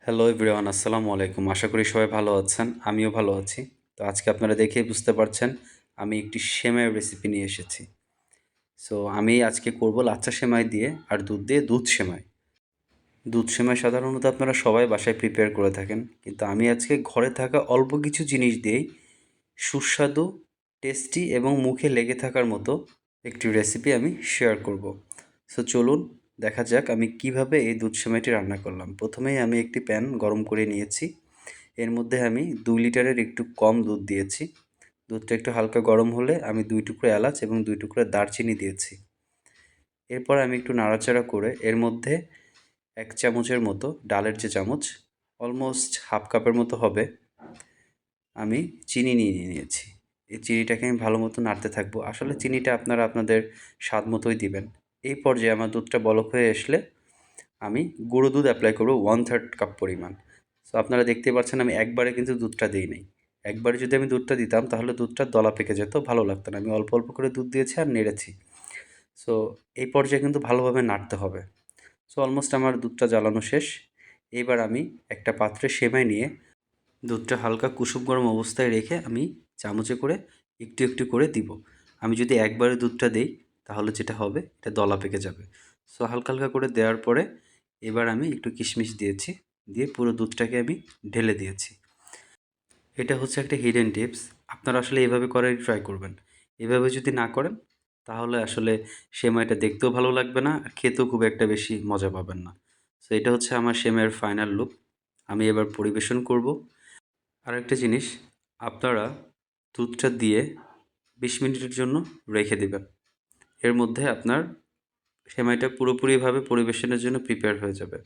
Hello everyone, আসসালামু আলাইকুম। আশা করি সবাই ভালো আছেন। আমিও ভালো আছি। তো আজকে আপনারা দেখেই বুঝতে পারছেন আমি একটি সেমাইয়ের রেসিপি নিয়ে এসেছি। সো আমি আজকে করব লাচ্ছা সেমাই দিয়ে আর দুধ দিয়ে দুধ সেমাই। দুধ সেমাই সাধারণত আপনারা সবাই বাসায় প্রিপেয়ার করে থাকেন, কিন্তু আমি আজকে ঘরে থাকা অল্প কিছু জিনিস দিয়েই সুস্বাদু, টেস্টি এবং মুখে লেগে থাকার মতো একটি রেসিপি আমি শেয়ার করব। সো চলুন দেখা যাক আমি কিভাবে এই দুধ সেমাইটি রান্না করলাম। প্রথমেই আমি একটি প্যান গরম করে নিয়েছি। এর মধ্যে আমি 2 লিটারের একটু কম দুধ দিয়েছি। দুধটা একটু হালকা গরম হলে আমি 2 টুকরো এলাচ এবং 2 টুকরো দারচিনি দিয়েছি। এরপর আমি একটু নাড়াচাড়া করে এর মধ্যে 1 চামচের মতো, ডালের যে চামচ, অলমোস্ট হাফ কাপের মতো হবে, আমি চিনি নিয়ে নিয়েছি। এই চিনিটাকে আমি ভালো মতো নাড়তে থাকবো। আসলে চিনিটা আপনারা আপনাদের স্বাদ মতোই দিবেন। এই পর্যায়ে আমার দুধটা বলক হয়ে আসলে আমি গুঁড়ো দুধ অ্যাপ্লাই করব 1/3 কাপ পরিমাণ। সো আপনারা দেখতেই পাচ্ছেন আমি একবারে কিন্তু দুধটা দিই নাই। একবারে যদি আমি দুধটা দিতাম তাহলে দুধটা দলা পেকে যেত, ভালো লাগতো না। আমি অল্প অল্প করে দুধ দিয়েছি আর নেড়েছি। সো এই পর্যায়ে কিন্তু ভালোভাবে নাড়তে হবে। সো অলমোস্ট আমার দুধটা জ্বালানো শেষ। এবার আমি একটা পাত্রে সেমাই নিয়ে দুধটা হালকা কুসুম গরম অবস্থায় রেখে আমি চামচে করে একটু একটু করে দিব। আমি যদি একবারে দুধটা দেই তাহলে যেটা হবে এটা দলা পেকে যাবে। সো হালকা হালকা করে দেওয়ার পরে এবার আমি একটু কিশমিশ দিয়েছি, দিয়ে পুরো দুধটাকে আমি ঢেলে দিয়েছি। এটা হচ্ছে একটা হিডেন টিপস। আপনারা আসলে এভাবে করারই ট্রাই করবেন। এভাবে যদি না করেন তাহলে আসলে সেমাইটা দেখতেও ভালো লাগবে না আর খেতেও খুব একটা বেশি মজা পাবেন না। সো এটা হচ্ছে আমার সেমাইয়ের ফাইনাল লুক। আমি এবার পরিবেশন করব। আরেকটা জিনিস, আপনারা দুধটা দিয়ে ২০ মিনিটের জন্য রেখে দিবেন। এর মধ্যে আপনার সেমাইটা পুরোপুরিভাবে পরিবেশনের জন্য প্রিপেয়ার হয়ে যাবে।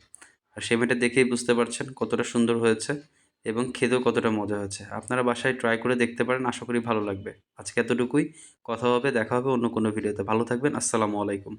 আর সেমাইটা দেখেই বুঝতে পারছেন কতটা সুন্দর হয়েছে এবং খেতেও কতটা মজা হয়েছে। আপনারা বাসায় ট্রাই করে দেখতে পারেন, আশা করি ভালো লাগবে। আজকে এতটুকুই। কথা হবে, দেখা হবে অন্য কোনো ভিডিওতে। ভালো থাকবেন। আসসালামু আলাইকুম।